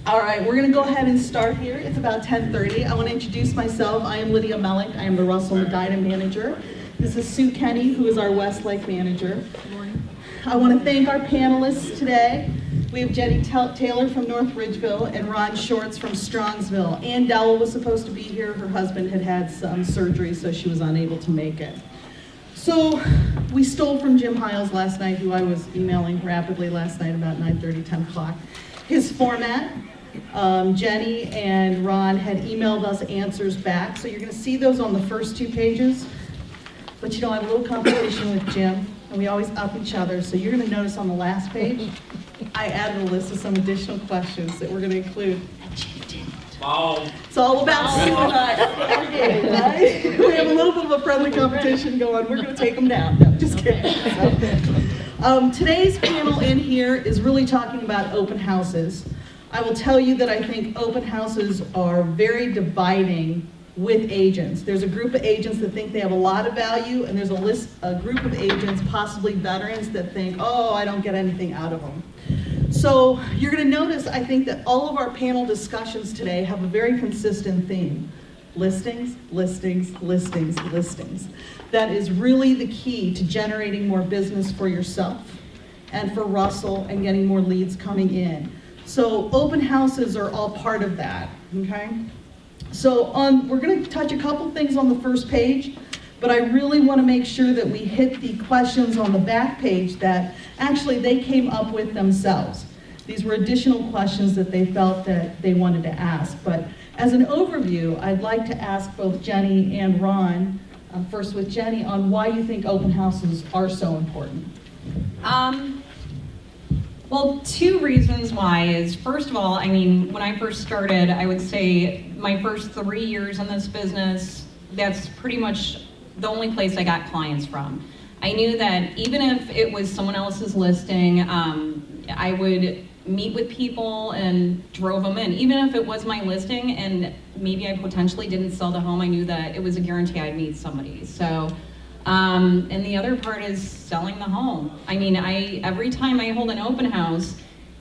All right, we're going to go ahead and start here. It's about 10:30. I want to introduce myself. I am Lydia Mellick. I am the Russell Medina manager. This is Sue Kenny, who is our Westlake manager. Good morning. I want to thank our panelists today. We have Jenny Taylor from North Ridgeville and Ron Shorts from Strongsville. Ann Dowell was supposed to be here. Her husband had had some surgery, so she was unable to make it. So we stole from Jim Hiles last night, who I was emailing rapidly last night about 9:30, 10 o'clock. His format. Jenny and Ron had emailed us answers back, so you're going to see those on the first 2 pages. But you know, I have a little competition with Jim, and we always up each other, so you're going to notice on the last page, I added a list of some additional questions that we're going to include. Wow. It's all about Sue and I. Right? We have a little bit of a friendly competition going. We're going to take them down. No, just kidding. So, today's panel in here is really talking about open houses. I will tell you that I think open houses are very dividing with agents. There's a group of agents that think they have a lot of value, and there's a group of agents, possibly veterans, that think, oh, I don't get anything out of them. So you're going to notice, I think, that all of our panel discussions today have a very consistent theme. Listings, listings, listings, listings. That is really the key to generating more business for yourself and for Russell and getting more leads coming in. So open houses are all part of that, okay? So we're going to touch a couple things on the first page, but I really want to make sure that we hit the questions on the back page that actually they came up with themselves. These were additional questions that they felt that they wanted to ask. But as an overview, I'd like to ask both Jenny and Ron, first with Jenny, on why you think open houses are so important. Well, 2 reasons why is, first of all, I mean, when I first started, I would say my first 3 years in this business, that's pretty much the only place I got clients from. I knew that even if it was someone else's listing, I would meet with people and drove them in. Even if it was my listing and maybe I potentially didn't sell the home, I knew that it was a guarantee I'd meet somebody. So. And the other part is selling the home. I mean, every time I hold an open house,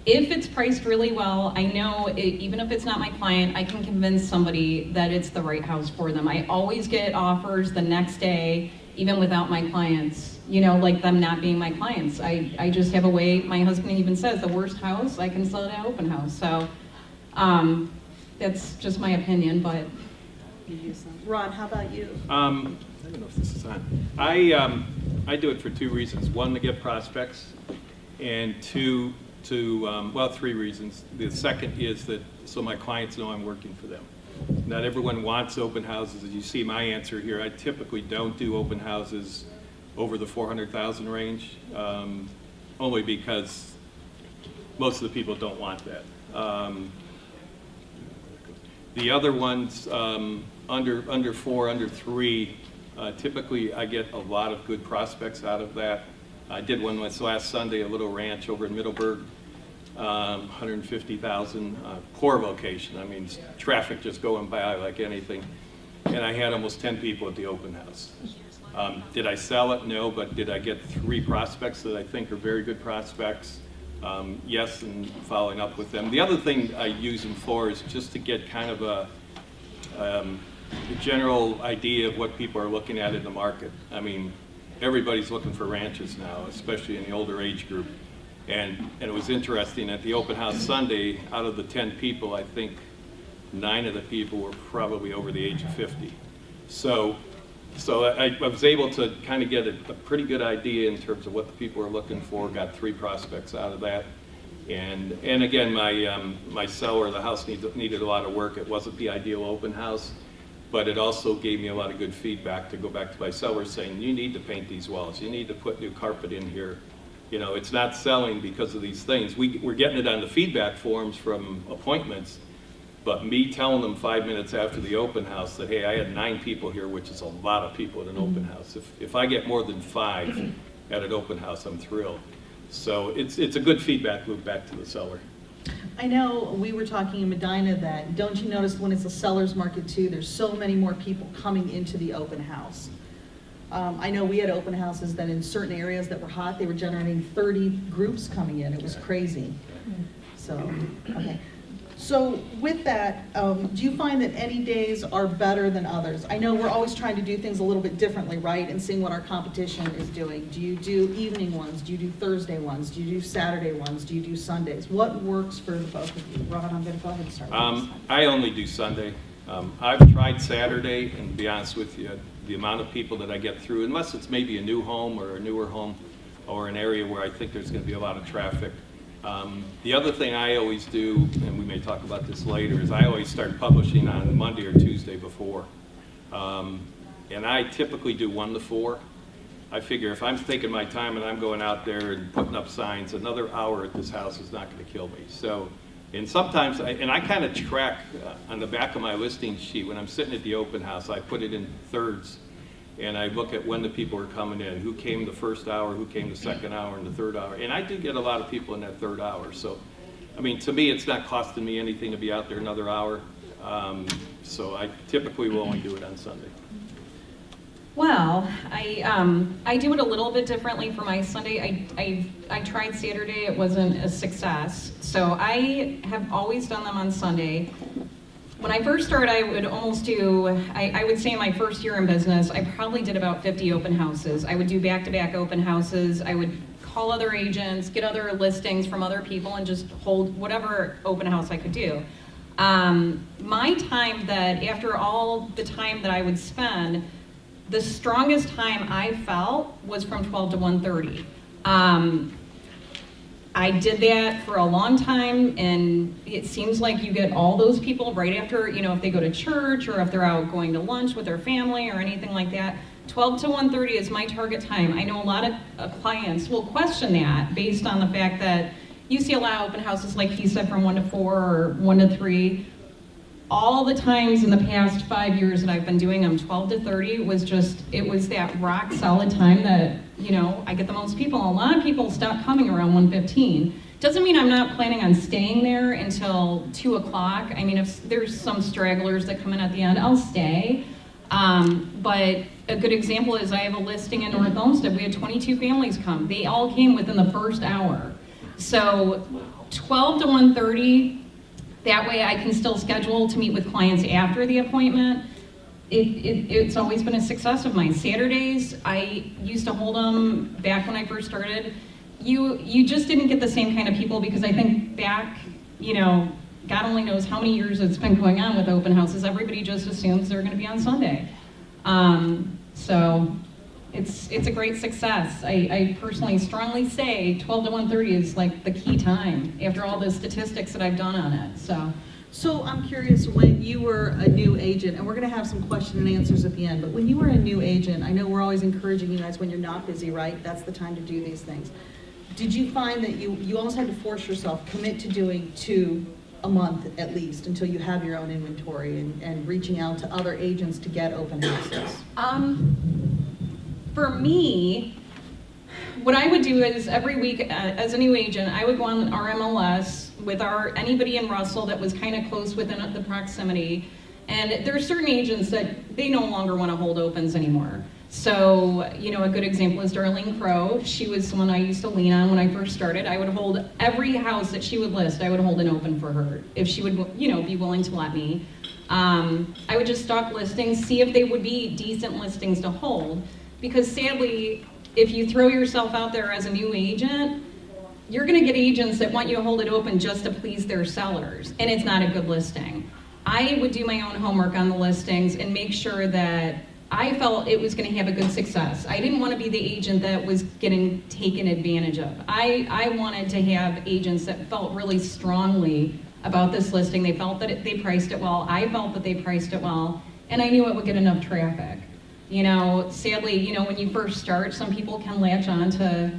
if it's priced really well, I know even if it's not my client, I can convince somebody that it's the right house for them. I always get offers the next day, even without my clients, you know, like them not being my clients. I just have a way, my husband even says, the worst house, I can sell it at open house. So that's just my opinion, but. Ron, how about you? I don't know if this is on. I do it for 2 reasons. 1, to get prospects, and 2, well, 3 reasons. The second is that so my clients know I'm working for them. Not everyone wants open houses. As you see my answer here, I typically don't do open houses over the 400,000 range, only because most of the people don't want that. The other ones, under 4, under 3, typically I get a lot of good prospects out of that. I did one this last Sunday, a little ranch over in Middleburg, 150,000, poor location. I mean, traffic just going by like anything. And I had almost 10 people at the open house. Did I sell it? No, but did I get 3 prospects that I think are very good prospects? Yes, and following up with them. The other thing I use them for is just to get kind of a general idea of what people are looking at in the market. I mean, everybody's looking for ranches now, especially in the older age group. And it was interesting, at the open house Sunday, out of the 10 people, I think 9 of the people were probably over the age of 50. So I was able to kind of get a pretty good idea in terms of what the people are looking for, got 3 prospects out of that. And again, my seller, the house needed a lot of work. It wasn't the ideal open house, but it also gave me a lot of good feedback to go back to my seller saying, you need to paint these walls, you need to put new carpet in here. You know, it's not selling because of these things. We're getting it on the feedback forms from appointments, but me telling them 5 minutes after the open house that, hey, I had 9 people here, which is a lot of people at an open house. If I get more than 5 at an open house, I'm thrilled. So it's a good feedback loop back to the seller. I know we were talking in Medina that, don't you notice when it's a seller's market too, there's so many more people coming into the open house. I know we had open houses that in certain areas that were hot, they were generating 30 groups coming in. It was crazy. So, okay. So with that, do you find that any days are better than others? I know we're always trying to do things a little bit differently, right? And seeing what our competition is doing. Do you do evening ones? Do you do Thursday ones? Do you do Saturday ones? Do you do Sundays? What works for the both of you? Ron, I'm gonna go ahead and start with this. I only do Sunday. I've tried Saturday, and to be honest with you, the amount of people that I get through, unless it's maybe a new home or a newer home or an area where I think there's going to be a lot of traffic. The other thing I always do, and we may talk about this later, is I always start publishing on Monday or Tuesday before. And I typically do 1 to 4. I figure if I'm taking my time and I'm going out there and putting up signs, another hour at this house is not going to kill me. So, and sometimes, I kind of track on the back of my listing sheet, when I'm sitting at the open house, I put it in thirds. And I look at when the people are coming in, who came the first hour, who came the second hour, and the third hour. And I do get a lot of people in that third hour. So, I mean, to me, it's not costing me anything to be out there another hour. So I typically will only do it on Sunday. Well, I do it a little bit differently for my Sunday. I tried Saturday, it wasn't a success. So I have always done them on Sunday. When I first started, I would almost do, I would say in my first year in business, I probably did about 50 open houses. I would do back-to-back open houses. I would call other agents, get other listings from other people, and just hold whatever open house I could do. My time that, after all the time that I would spend, the strongest time I felt was from 12 to 1:30. I did that for a long time, and it seems like you get all those people right after, you know, if they go to church or if they're out going to lunch with their family or anything like that. 12 to 1:30 is my target time. I know a lot of clients will question that based on the fact that you see a lot of open houses, like he said, from 1 to 4 or 1 to 3. All the times in the past 5 years that I've been doing them, 12 to 30 was just, it was that rock solid time that, you know, I get the most people. A lot of people stop coming around 1:15. Doesn't mean I'm not planning on staying there until 2 o'clock. I mean, if there's some stragglers that come in at the end, I'll stay. But a good example is I have a listing in North Olmsted. We had 22 families come. They all came within the first hour. So 12 to 1:30, that way I can still schedule to meet with clients after the appointment. It's always been a success of mine. Saturdays, I used to hold them back when I first started. You just didn't get the same kind of people, because I think back, you know, God only knows how many years it's been going on with open houses. Everybody just assumes they're gonna be on Sunday. So it's a great success. I personally strongly say 12 to 1:30 is like the key time after all the statistics that I've done on it, so. So I'm curious, when you were a new agent, and we're gonna have some question and answers at the end, but when you were a new agent, I know we're always encouraging you guys when you're not busy, right? That's the time to do these things. Did you find that you almost had to force yourself, commit to doing 2 a month at least until you have your own inventory, and reaching out to other agents to get open houses? For me, what I would do is every week, as a new agent, I would go on our MLS with anybody in Russell that was kind of close within the proximity. And there are certain agents that they no longer want to hold opens anymore. So, you know, a good example is Darlene Crow. She was someone I used to lean on when I first started. I would hold every house that she would list, I would hold an open for her if she would, you know, be willing to let me. I would just stock listings, see if they would be decent listings to hold. Because sadly, if you throw yourself out there as a new agent, you're gonna get agents that want you to hold it open just to please their sellers, and it's not a good listing. I would do my own homework on the listings and make sure that I felt it was gonna have a good success. I didn't wanna be the agent that was getting taken advantage of. I wanted to have agents that felt really strongly about this listing. They felt that they priced it well. I felt that they priced it well, and I knew it would get enough traffic. You know, sadly, you know, when you first start, some people can latch on to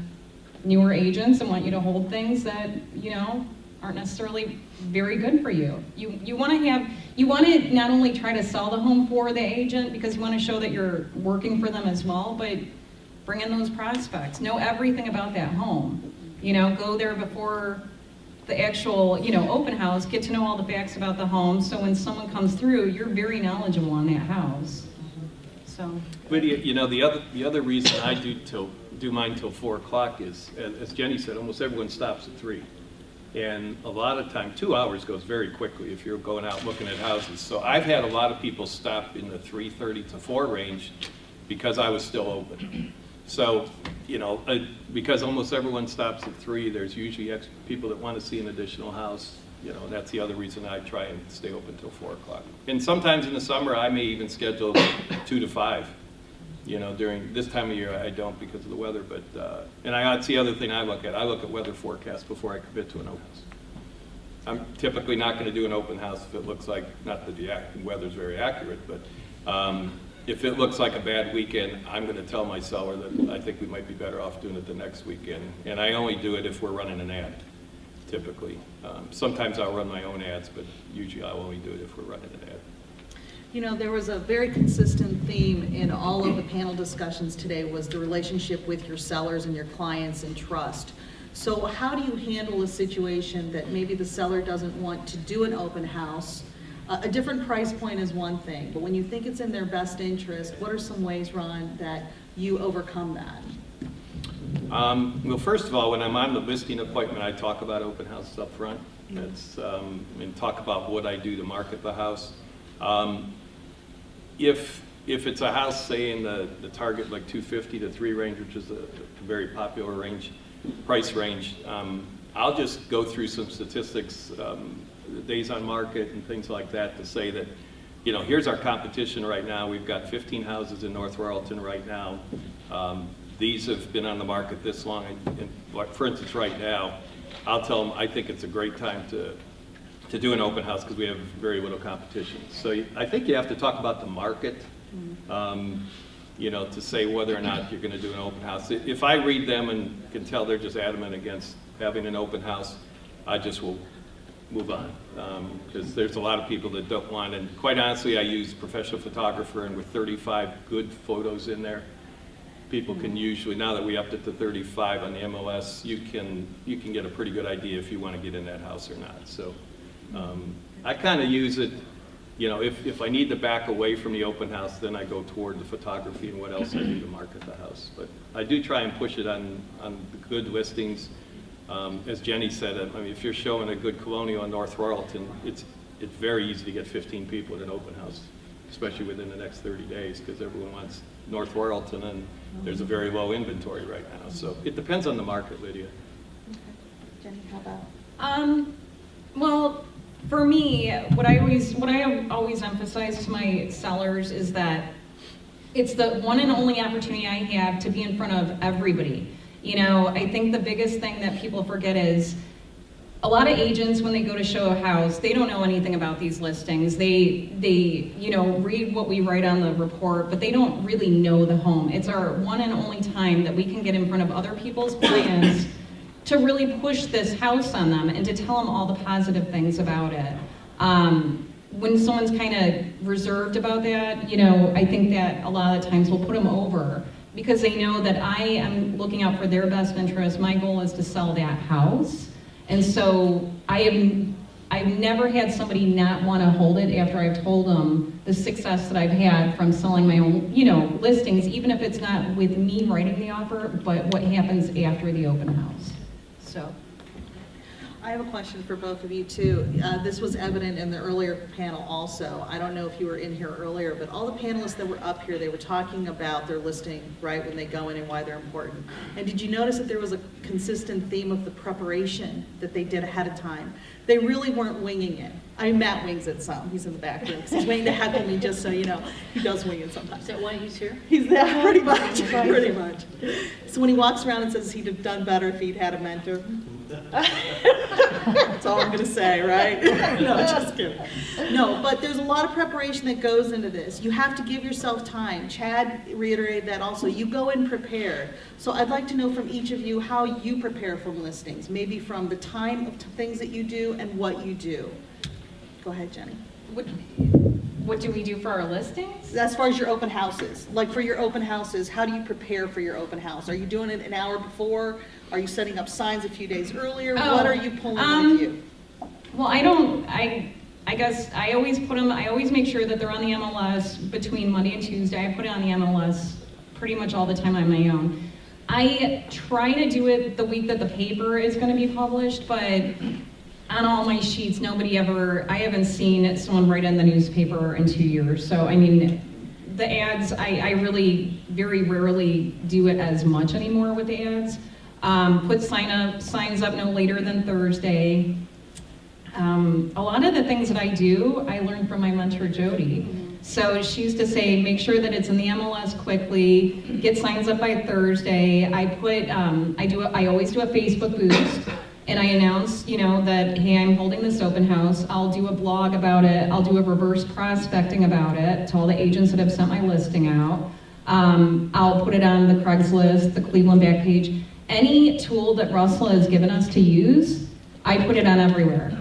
newer agents and want you to hold things that, you know, aren't necessarily very good for you. You want to not only try to sell the home for the agent, because you want to show that you're working for them as well, but bring in those prospects. Know everything about that home. You know, go there before the actual, you know, open house, get to know all the facts about the home, so when someone comes through, you're very knowledgeable on that house. So. Lydia, you know, the other reason I do mine till 4 o'clock is, as Jenny said, almost everyone stops at 3. And a lot of time, 2 hours goes very quickly if you're going out looking at houses. So I've had a lot of people stop in the 3:30 to 4 range because I was still open. So, you know, because almost everyone stops at 3, there's usually extra people that want to see an additional house. You know, that's the other reason I try and stay open till 4 o'clock. And sometimes in the summer, I may even schedule 2 to 5. You know, during this time of year, I don't because of the weather, but, and that's the other thing I look at. I look at weather forecasts before I commit to an open house. I'm typically not going to do an open house if it looks like, not that the weather's very accurate, but if it looks like a bad weekend, I'm going to tell my seller that I think we might be better off doing it the next weekend. And I only do it if we're running an ad, typically. Sometimes I'll run my own ads, but usually I'll only do it if we're running an ad. You know, there was a very consistent theme in all of the panel discussions today was the relationship with your sellers and your clients and trust. So how do you handle a situation that maybe the seller doesn't want to do an open house? A different price point is one thing, but when you think it's in their best interest, what are some ways, Ron, that you overcome that? Well, first of all, when I'm on the listing appointment, I talk about open houses up front. That's, and talk about what I do to market the house. If it's a house, say in the target like 250 to 3 range, which is a very popular range, price range, I'll just go through some statistics, days on market and things like that to say that, you know, here's our competition right now. We've got 15 houses in North Royalton right now. These have been on the market this long. And for instance, right now, I'll tell them I think it's a great time to do an open house because we have very little competition. So I think you have to talk about the market, you know, to say whether or not you're going to do an open house. If I read them and can tell they're just adamant against having an open house, I just will move on because there's a lot of people that don't want. And quite honestly, I use professional photographer, and with 35 good photos in there, people can usually, now that we upped it to 35 on the MLS, you can get a pretty good idea if you want to get in that house or not. So. I kind of use it, you know, if I need to back away from the open house, then I go toward the photography and what else I do to market the house. But I do try and push it on the good listings. As Jenny said, I mean, if you're showing a good colonial in North Royalton, it's very easy to get 15 people at an open house, especially within the next 30 days, because everyone wants North Royalton, and there's a very low inventory right now. So it depends on the market, Lydia. Okay. Jenny, how about? Well, for me, what I always emphasize to my sellers is that it's the one and only opportunity I have to be in front of everybody. You know, I think the biggest thing that people forget is a lot of agents, when they go to show a house, they don't know anything about these listings. They you know, read what we write on the report, but they don't really know the home. It's our one and only time that we can get in front of other people's clients to really push this house on them and to tell them all the positive things about it. When someone's kind of reserved about that, you know, I think that a lot of times we'll put them over because they know that I am looking out for their best interest. My goal is to sell that house. And so I've never had somebody not want to hold it after I've told them the success that I've had from selling my own, you know, listings, even if it's not with me writing the offer, but what happens after the open house. So, I have a question for both of you too. This was evident in the earlier panel also. I don't know if you were in here earlier, but all the panelists that were up here, they were talking about their listing, right, when they go in and why they're important. And did you notice that there was a consistent theme of the preparation that they did ahead of time? They really weren't winging it. I mean, Matt wings it some. He's in the back room because he's waiting to heckle me, just so you know. He does wing it sometimes. Is that why he's here? He's there, pretty much, pretty much. So when he walks around and says he'd have done better if he'd had a mentor, that's all I'm gonna say, right? No, just kidding. No, but there's a lot of preparation that goes into this. You have to give yourself time. Chad reiterated that also. You go in prepared. So I'd like to know from each of you how you prepare for listings, maybe from the time of things that you do and what you do. Go ahead, Jenny. What do we do for our listings? As far as your open houses, like for your open houses, how do you prepare for your open house? Are you doing it an hour before? Are you setting up signs a few days earlier? What are you pulling with you? Well, I guess I always put them, I always make sure that they're on the MLS between Monday and Tuesday. I put it on the MLS pretty much all the time on my own. I try to do it the week that the paper is going to be published, but on all my sheets, I haven't seen someone write in the newspaper in 2 years. So, I mean, the ads, I really very rarely do it as much anymore with the ads. Put signs up no later than Thursday. A lot of the things that I do, I learned from my mentor, Jody. So she used to say, make sure that it's in the MLS quickly, get signs up by Thursday. I always do a Facebook boost, and I announce, that, hey, I'm holding this open house. I'll do a blog about it. I'll do a reverse prospecting about it to all the agents that have sent my listing out. I'll put it on the Craigslist, the Cleveland Backpage. Any tool that Russell has given us to use, I put it on everywhere.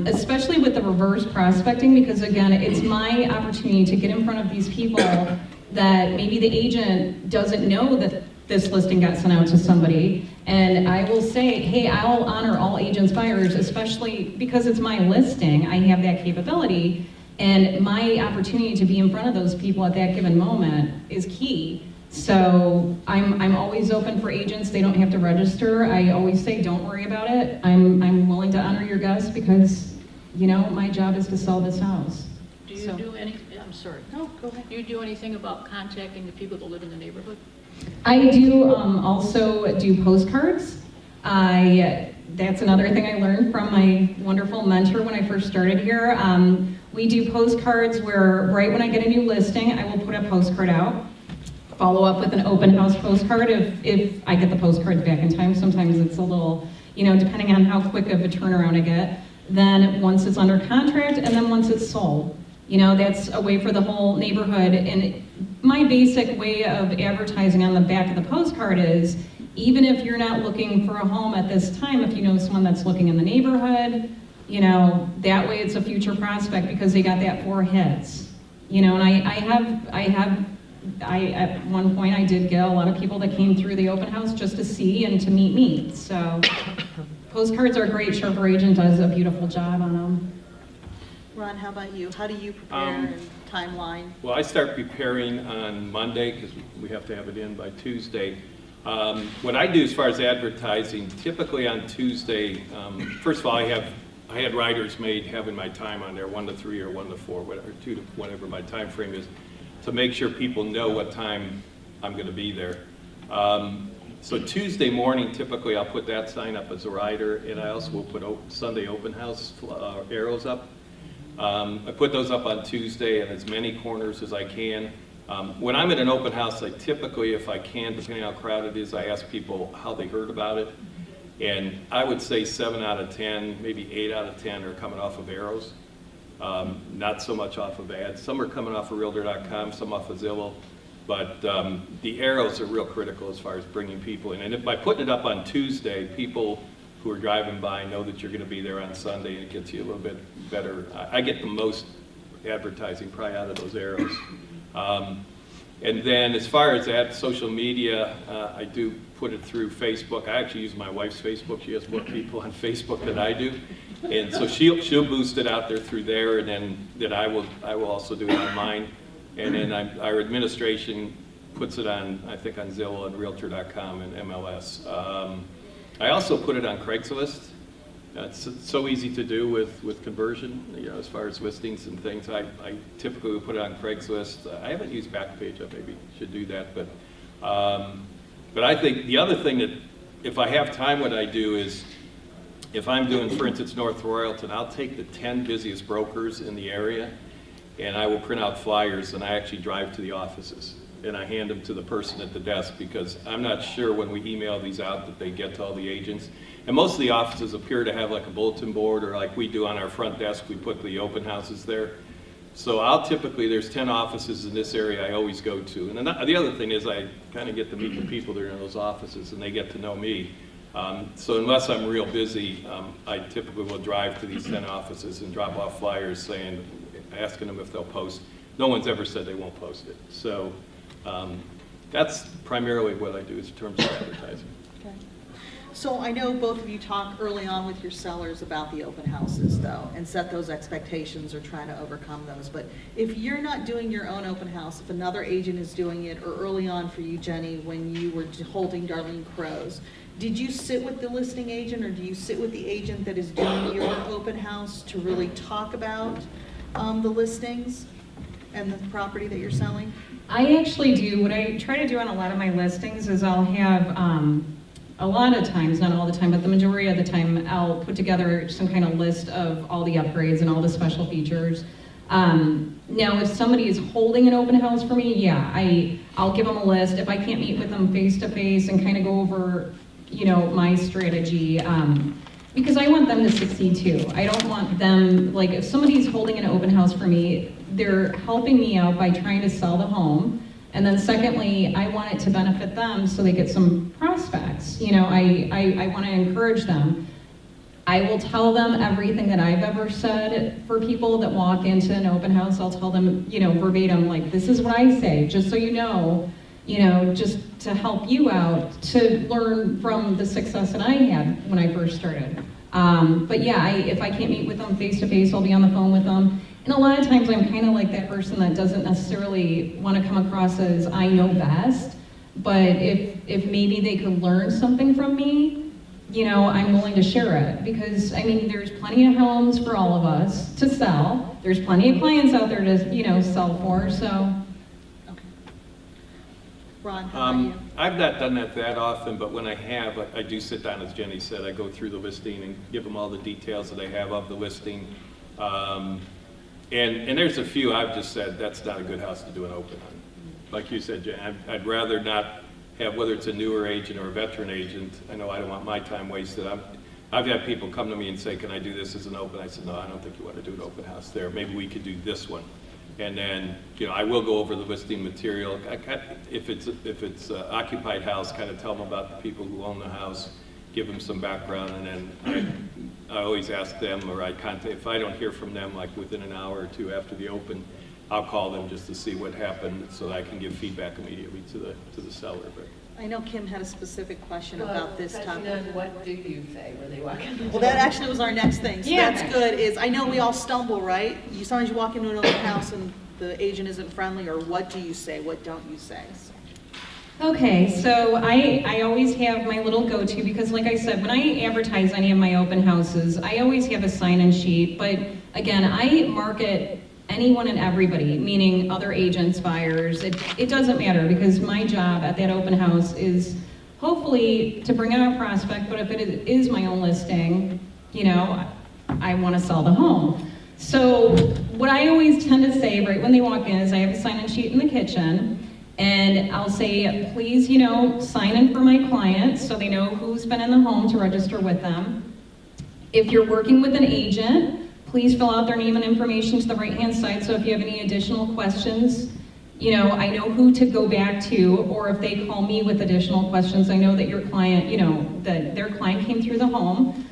Especially with the reverse prospecting, because again, it's my opportunity to get in front of these people that maybe the agent doesn't know that this listing got sent out to somebody. And I will say, hey, I'll honor all agents' buyers, especially because it's my listing. I have that capability. And my opportunity to be in front of those people at that given moment is key. So I'm always open for agents. They don't have to register. I always say, don't worry about it. I'm willing to honor your guests because, my job is to sell this house. Do you do any, I'm sorry. No, go ahead. Do you do anything about contacting the people that live in the neighborhood? I do also do postcards. That's another thing I learned from my wonderful mentor when I first started here. We do postcards where right when I get a new listing, I will put a postcard out. Follow up with an open house postcard if I get the postcards back in time. Sometimes it's a little, depending on how quick of a turnaround I get. Then once it's under contract and then once it's sold. That's a way for the whole neighborhood. And my basic way of advertising on the back of the postcard is, even if you're not looking for a home at this time, if you know someone that's looking in the neighborhood, that way it's a future prospect because they got that 4 hits. And I at one point I did get a lot of people that came through the open house just to see and to meet me. So postcards are great. Sharper Agent does a beautiful job on them. Ron, how about you? How do you prepare and timeline? Well, I start preparing on Monday because we have to have it in by Tuesday. What I do as far as advertising, typically on Tuesday, first of all, I had writers made having my time on there, 1 to 3 or 1 to 4, whatever, 2 to whatever my time frame is, to make sure people know what time I'm going to be there. So Tuesday morning, typically I'll put that sign up as a writer, and I also will put Sunday open house arrows up. I put those up on Tuesday in as many corners as I can. When I'm at an open house, I typically, if I can, depending on how crowded it is, I ask people how they heard about it. And I would say 7 out of 10, maybe 8 out of 10 are coming off of arrows. Not so much off of ads. Some are coming off of Realtor.com, some off of Zillow. But the arrows are real critical as far as bringing people in. And if by putting it up on Tuesday, people who are driving by know that you're going to be there on Sunday, and it gets you a little bit better. I get the most advertising probably out of those arrows. And then as far as social media, I do put it through Facebook. I actually use my wife's Facebook. She has more people on Facebook than I do. And so she'll boost it out there through there, and then I will also do it on mine. And then our administration puts it on, I think, on Zillow and Realtor.com and MLS. I also put it on Craigslist. It's so easy to do with conversion, as far as listings and things. I typically would put it on Craigslist. I haven't used Backpage. I maybe should do that. But I think the other thing that, if I have time, what I do is, if I'm doing, for instance, North Royalton, I'll take the 10 busiest brokers in the area, and I will print out flyers, and I actually drive to the offices. And I hand them to the person at the desk, because I'm not sure when we email these out that they get to all the agents. And most of the offices appear to have like a bulletin board, or like we do on our front desk, we put the open houses there. So there's 10 offices in this area I always go to. And then the other thing is I kind of get to meet the people that are in those offices, and they get to know me. So unless I'm real busy, I typically will drive to these 10 offices and drop off flyers asking them if they'll post. No one's ever said they won't post it. So that's primarily what I do in terms of advertising. Okay. So I know both of you talk early on with your sellers about the open houses though, and set those expectations or trying to overcome those. But if you're not doing your own open house, if another agent is doing it, or early on for you, Jenny, when you were holding Darlene Crow's, did you sit with the listing agent or do you sit with the agent that is doing your open house to really talk about the listings and the property that you're selling? I actually do. What I try to do on a lot of my listings is I'll have, a lot of times, not all the time, but the majority of the time, I'll put together some kind of list of all the upgrades and all the special features. Now, if somebody is holding an open house for me, yeah, I'll give them a list. If I can't meet with them face to face and kind of go over, you know, my strategy, because I want them to succeed too. I don't want them, like, if somebody's holding an open house for me, they're helping me out by trying to sell the home. And then secondly, I want it to benefit them so they get some prospects. You know, I want to encourage them. I will tell them everything that I've ever said for people that walk into an open house. I'll tell them, you know, verbatim, like, this is what I say, just so you know, just to help you out, to learn from the success that I had when I first started. But yeah, if I can't meet with them face to face, I'll be on the phone with them. And a lot of times I'm kind of like that person that doesn't necessarily want to come across as I know best, but if maybe they could learn something from me, you know, I'm willing to share it. Because, I mean, there's plenty of homes for all of us to sell. There's plenty of clients out there to, you know, sell for, so. Okay. Ron, how about you? I've not done that often, but when I have, I do sit down, as Jenny said, I go through the listing and give them all the details that I have of the listing. And there's a few I've just said, that's not a good house to do an open on. Like you said, Jen, I'd rather not have, whether it's a newer agent or a veteran agent, I know I don't want my time wasted. I've had people come to me and say, can I do this as an open? I said, no, I don't think you want to do an open house there. Maybe we could do this one. And then, you know, I will go over the listing material. If it's an occupied house, kind of tell them about the people who own the house, give them some background, and then I always ask them, or I contact, if I don't hear from them like within an hour or two after the open, I'll call them just to see what happened so that I can give feedback immediately to the seller. But I know Kim had a specific question about this Touching topic. on what do you say when they walk in the door? Well, that actually was our next thing, so Yeah. that's good, is, I know we all stumble, right? Sometimes you walk into an open house and the agent isn't friendly, or what do you say, what don't you say? Okay, so I always have my little go-to, because like I said, when I advertise any of my open houses, I always have a sign-in sheet, but again, I market anyone and everybody, meaning other agents, buyers, it doesn't matter, because my job at that open house is hopefully to bring out a prospect, but if it is my own listing, you know, I want to sell the home. So what I always tend to say right when they walk in is I have a sign-in sheet in the kitchen, and I'll say, please, you know, sign in for my clients so they know who's been in the home to register with them. If you're working with an agent, please fill out their name and information to the right-hand side, so if you have any additional questions, you know, I know who to go back to, or if they call me with additional questions, I know that your client, you know, that their client came through the home.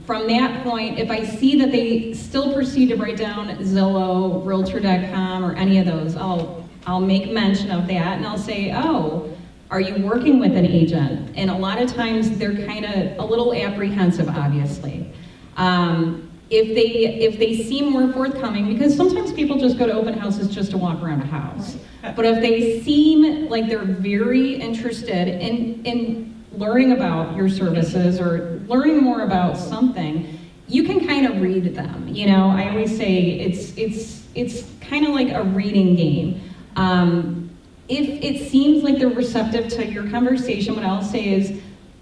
From that point, if I see that they still proceed to write down Zillow, Realtor.com, or any of those, I'll make mention of that, and I'll say, oh, are you working with an agent? And a lot of times they're kind of a little apprehensive, obviously. If they seem more forthcoming, because sometimes people just go to open houses just to walk around a house. But if they seem like they're very interested in learning about your services or learning more about something, you can kind of read them. You know, I always say it's kind of like a reading game. If it seems like they're receptive to your conversation, what I'll say is,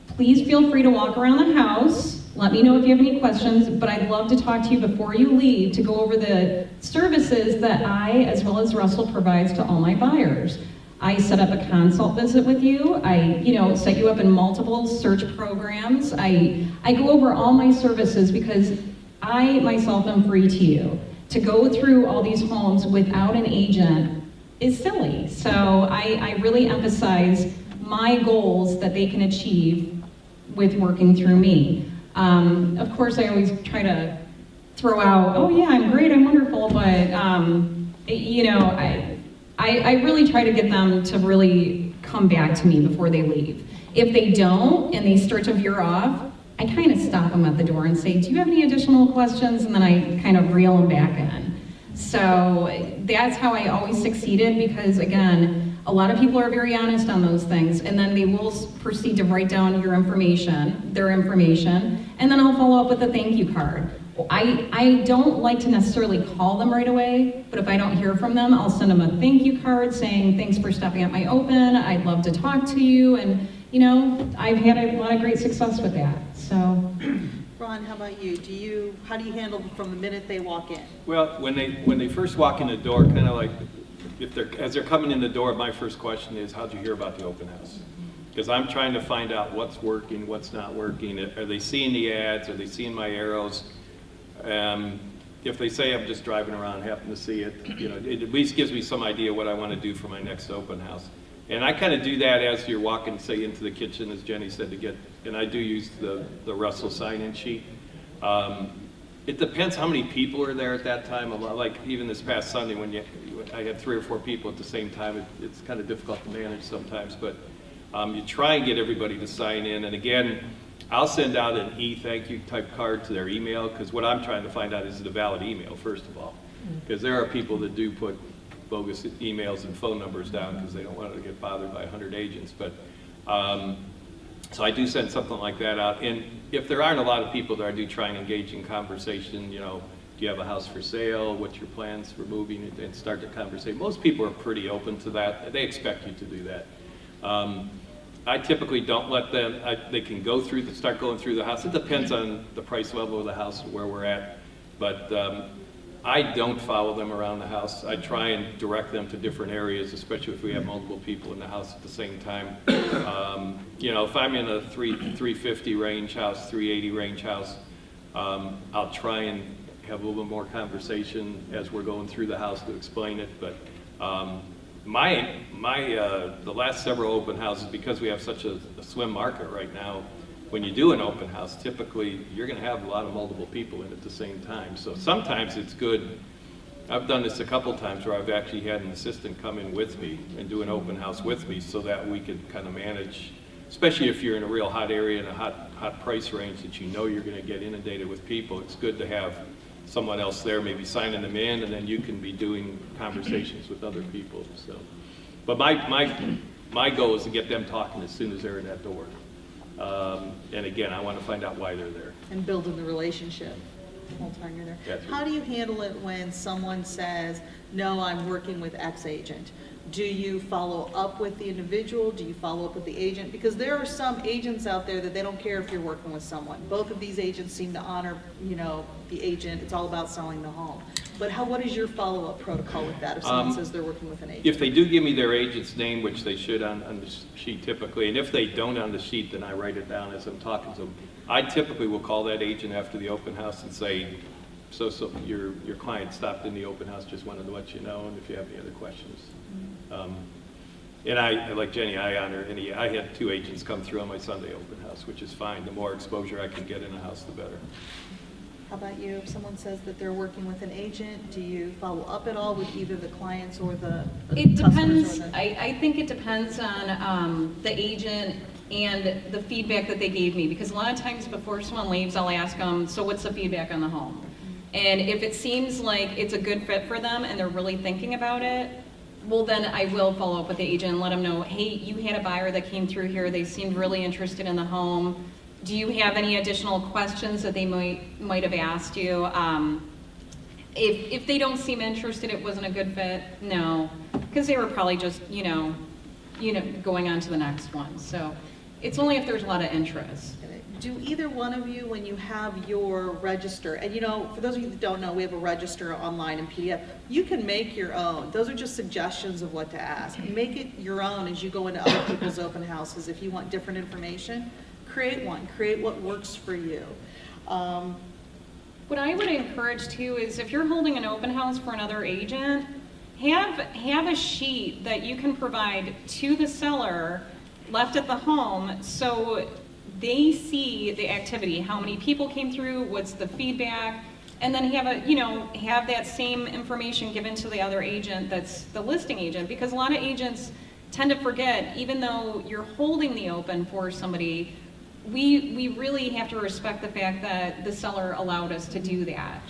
please feel free to walk around the house. Let me know if you have any questions, but I'd love to talk to you before you leave to go over the services that I, as well as Russell, provides to all my buyers. I set up a consult visit with you. I, set you up in multiple search programs. I go over all my services because I myself am free to you. To go through all these homes without an agent is silly. So I really emphasize my goals that they can achieve with working through me. Of course, I always try to throw out, oh yeah, I'm great, I'm wonderful, but I really try to get them to really come back to me before they leave. If they don't and they start to veer off, I kind of stop them at the door and say, do you have any additional questions? And then I kind of reel them back in. So that's how I always succeeded, because again, a lot of people are very honest on those things, and then they will proceed to write down their information, and then I'll follow up with a thank you card. I don't like to necessarily call them right away, but if I don't hear from them, I'll send them a thank you card saying, thanks for stopping at my open, I'd love to talk to you, and you know, I've had a lot of great success with that, so. Ron, how about you? How do you handle them from the minute they walk in? Well, when they first walk in the door, kind of like, as they're coming in the door, my first question is, how'd you hear about the open house? Because I'm trying to find out what's working, what's not working. Are they seeing the ads? Are they seeing my arrows? If they say I'm just driving around, happen to see it, you know, it at least gives me some idea what I want to do for my next open house. And I kind of do that as you're walking, say, into the kitchen, as Jenny said, and I do use the Russell sign-in sheet. It depends how many people are there at that time. Like even this past Sunday, when I had 3 or 4 people at the same time, it's kind of difficult to manage sometimes, but you try and get everybody to sign in. And again, I'll send out an thank you type card to their email, because what I'm trying to find out is it a valid email, first of all. Because there are people that do put bogus emails and phone numbers down because they don't want to get bothered by 100 agents. But so I do send something like that out. And if there aren't a lot of people there, I do try and engage in conversation. You know, do you have a house for sale? What's your plans for moving? And start the conversation. Most people are pretty open to that. They expect you to do that. I typically don't let them, they can start going through the house. It depends on the price level of the house and where we're at. But I don't follow them around the house. I try and direct them to different areas, especially if we have multiple people in the house at the same time. You know, if I'm in a 350 range house, 380 range house, I'll try and have a little bit more conversation as we're going through the house to explain it. But the last several open houses, because we have such a slim market right now, when you do an open house, typically you're going to have a lot of multiple people in at the same time. So sometimes it's good. I've done this a couple times where I've actually had an assistant come in with me and do an open house with me, so that we could kind of manage, especially if you're in a real hot area and a hot price range that you know you're going to get inundated with people. It's good to have someone else there, maybe signing them in, and then you can be doing conversations with other people. So, but my goal is to get them talking as soon as they're in that door. And again, I want to find out why they're there. And building the relationship the whole time you're there. That's right. How do you handle it when someone says, no, I'm working with X agent? Do you follow up with the individual? Do you follow up with the agent? Because there are some agents out there that they don't care if you're working with someone. Both of these agents seem to honor, you know, the agent. It's all about selling the home. But what is your follow-up protocol with that if someone says they're working with an agent? If they do give me their agent's name, which they should on the sheet typically, and if they don't on the sheet, then I write it down as I'm talking to them. I typically will call that agent after the open house and say, so your client stopped in the open house, just wanted to let you know, and if you have any other questions. And I, like Jenny, I honor I had 2 agents come through on my Sunday open house, which is fine. The more exposure I can get in a house, the better. How about you? If someone says that they're working with an agent, do you follow up at all with either the clients or the It customers? depends, I think it depends on the agent and the feedback that they gave me, because a lot of times before someone leaves, I'll ask them, so what's the feedback on the home? And if it seems like it's a good fit for them and they're really thinking about it, well, then I will follow up with the agent and let them know, hey, you had a buyer that came through here, they seemed really interested in the home. Do you have any additional questions that they might have asked you? If they don't seem interested, it wasn't a good fit, no, because they were probably just, you know, going on to the next one. So it's only if there's a lot of interest. Do either one of you, when you have your register, and you know, for those of you that don't know, we have a register online in PDF. You can make your own. Those are just suggestions of what to ask. Make it your own as you go into other people's open houses. If you want different information, create one. Create what works for you. What I would encourage too is if you're holding an open house for another agent, have a sheet that you can provide to the seller left at the home, so they see the activity, how many people came through, what's the feedback, and then have that same information given to the other agent that's the listing agent, because a lot of agents tend to forget, even though you're holding the open for somebody, we really have to respect the fact that the seller allowed us to do that.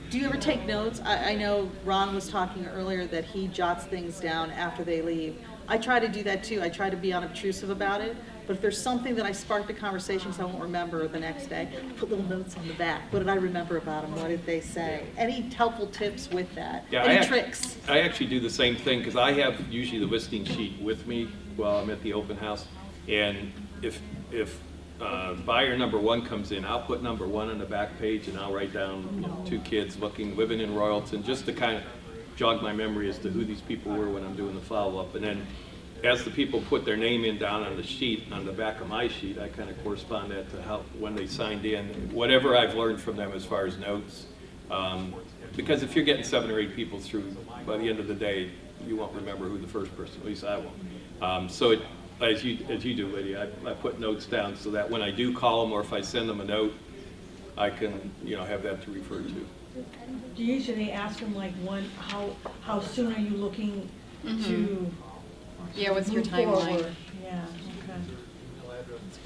Do you ever take notes? I know Ron was talking earlier that he jots things down after they leave. I try to do that too. I try to be unobtrusive about it. But if there's something that I sparked the conversation so I won't remember the next day, put little notes on the back. What did I remember about them? What did they say? Any helpful tips with that? Yeah, Any tricks? I actually do the same thing because I have usually the listing sheet with me while I'm at the open house. And if buyer number one comes in, I'll put number one on the back page and I'll write down 2 kids living in Royalton, just to kind of jog my memory as to who these people were when I'm doing the follow-up. And then as the people put their name in down on the sheet, on the back of my sheet, I kind of correspond that to how, when they signed in, whatever I've learned from them as far as notes. Because if you're getting 7 or 8 people through, by the end of the day, you won't remember who the first person, at least I won't. So as you do, Lydia, I put notes down so that when I do call them or if I send them a note, I can, have that to refer to. Do you usually ask them like how soon are you looking to Yeah, what's your move timeline? forward? Yeah, okay.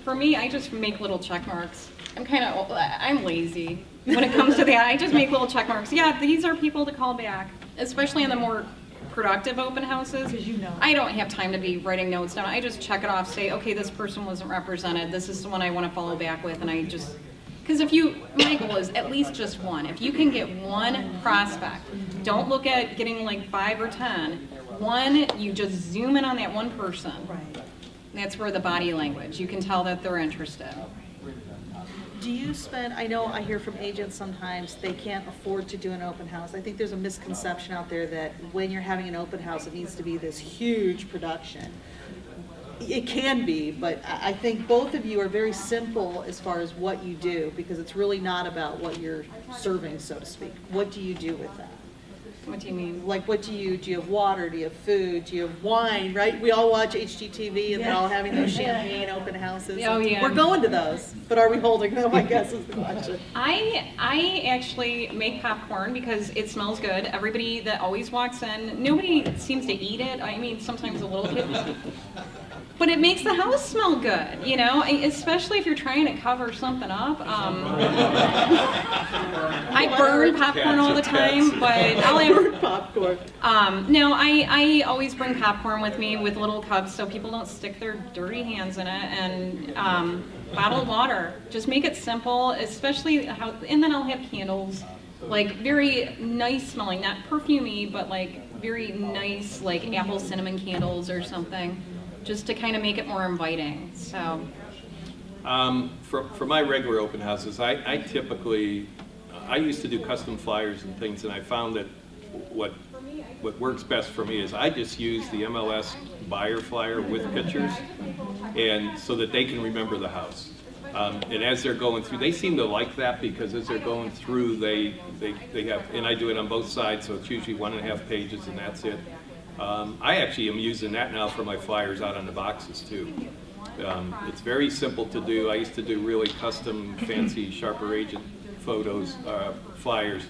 For me, I just make little check marks. I'm lazy when it comes to that. I just make little check marks. Yeah, these are people to call back, especially in the more productive open houses. Because you know. I don't have time to be writing notes down. I just check it off, say, okay, this person wasn't represented. This is the one I want to follow back with, and I just, because my goal is at least just one. If you can get one prospect, don't look at getting like 5 or 10. One, you just zoom in on that one person. Right. That's where the body language, you can tell that they're interested. Do you spend, I know I hear from agents sometimes they can't afford to do an open house. I think there's a misconception out there that when you're having an open house, it needs to be this huge production. It can be, but I think both of you are very simple as far as what you do, because it's really not about what you're serving, so to speak. What do you do with that? What do you mean? Like, do you have water, do you have food, do you have wine, right? We all watch HGTV and they're all having those champagne open houses. Oh, yeah. We're going to those, but are we holding them, I guess is the question. I actually make popcorn because it smells good. Everybody that always walks in, nobody seems to eat it. I mean, sometimes a little kid. But it makes the house smell good, especially if you're trying to cover something up. I burn popcorn all the time, but I'll have Popcorn. no, I always bring popcorn with me with little cups so people don't stick their dirty hands in it, and bottled water. Just make it simple, especially and then I'll have candles, like very nice smelling, not perfumey, but like very nice, like apple cinnamon candles or something, just to kind of make it more inviting. So. For my regular open houses, I typically, I used to do custom flyers and things, and I found that what works best for me is I just use the MLS buyer flyer with pictures, and so that they can remember the house. And as they're going through, they seem to like that, because as they're going through, they have, and I do it on both sides, so it's usually 1.5 pages and that's it. I actually am using that now for my flyers out on the boxes too. It's very simple to do. I used to do really custom, fancy Sharper Agent photos, flyers,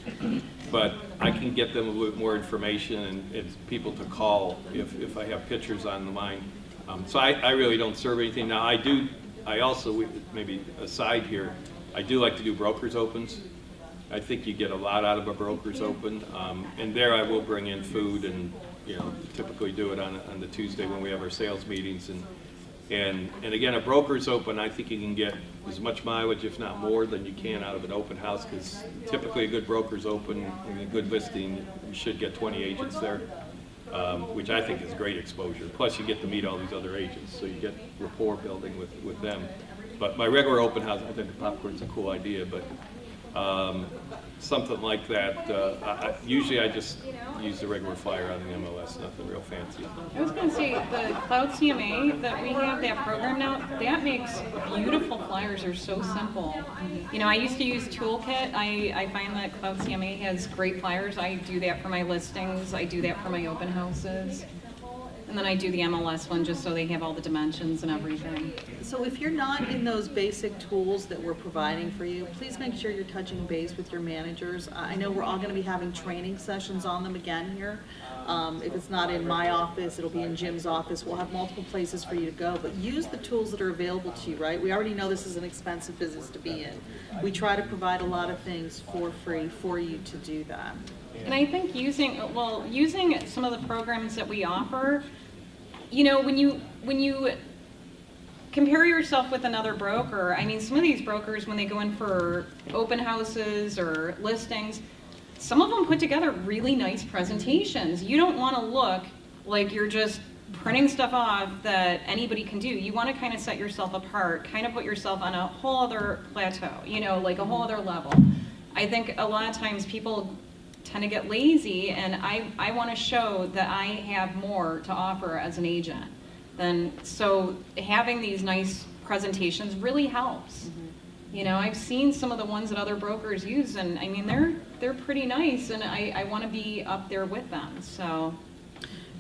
but I can get them a little bit more information and people to call if I have pictures on the line. So I really don't serve anything. Now I also, maybe aside here, I do like to do brokers opens. I think you get a lot out of a broker's open, and there I will bring in food and typically do it on the Tuesday when we have our sales meetings, and again, a broker's open, I think you can get as much mileage, if not more, than you can out of an open house, because typically a good broker's open and a good listing, you should get 20 agents there, which I think is great exposure. Plus you get to meet all these other agents, so you get rapport building with them. But my regular open house, I think the popcorn's a cool idea, but something like that, usually I just use the regular flyer on the MLS, nothing real fancy. I was going to say, the Cloud CMA that we have, that program now, that makes beautiful flyers. They're so simple. I used to use Toolkit. I find that Cloud CMA has great flyers. I do that for my listings. I do that for my open houses. And then I do the MLS one just so they have all the dimensions and everything. So if you're not in those basic tools that we're providing for you, please make sure you're touching base with your managers. I know we're all going to be having training sessions on them again here. If it's not in my office, it'll be in Jim's office. We'll have multiple places for you to go, but use the tools that are available to you, right? We already know this is an expensive business to be in. We try to provide a lot of things for free for you to do that. And I think using some of the programs that we offer, you know, when you compare yourself with another broker, I mean, some of these brokers, when they go in for open houses or listings, some of them put together really nice presentations. You don't want to look like you're just printing stuff off that anybody can do. You want to kind of set yourself apart, kind of put yourself on a whole other plateau, you know, like a whole other level. I think a lot of times people tend to get lazy, and I want to show that I have more to offer as an agent. So having these nice presentations really helps. You know, I've seen some of the ones that other brokers use, and I mean, they're pretty nice, and I want to be up there with them, so.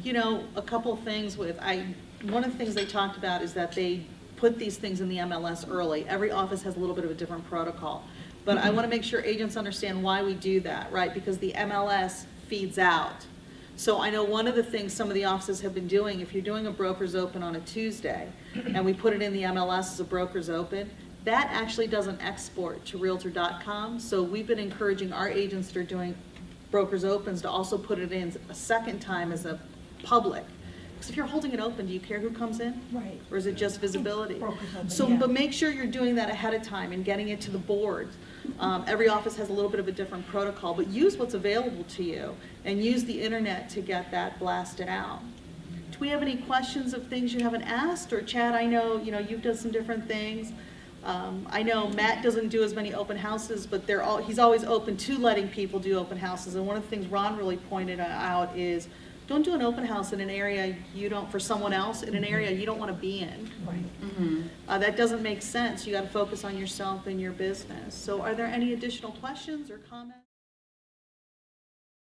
You know, a couple things one of the things they talked about is that they put these things in the MLS early. Every office has a little bit of a different protocol. But I want to make sure agents understand why we do that, right? Because the MLS feeds out. So I know one of the things some of the offices have been doing, if you're doing a broker's open on a Tuesday, and we put it in the MLS as a broker's open, that actually doesn't export to Realtor.com. So we've been encouraging our agents that are doing broker's opens to also put it in a second time as a public. Because if you're holding it open, do you care who comes in? Right. Or is it just visibility? Broker's open, So, yeah. but make sure you're doing that ahead of time and getting it to the board. Every office has a little bit of a different protocol, but use what's available to you and use the internet to get that blasted out. Do we have any questions of things you haven't asked? Or Chad, I know, you know, you've done some different things. I know Matt doesn't do as many open houses, but he's always open to letting people do open houses. And one of the things Ron really pointed out is, don't do an open house in an area for someone else, in an area you don't want to be in. Right. That doesn't make sense. You got to focus on yourself and your business. So are there any additional questions or comments?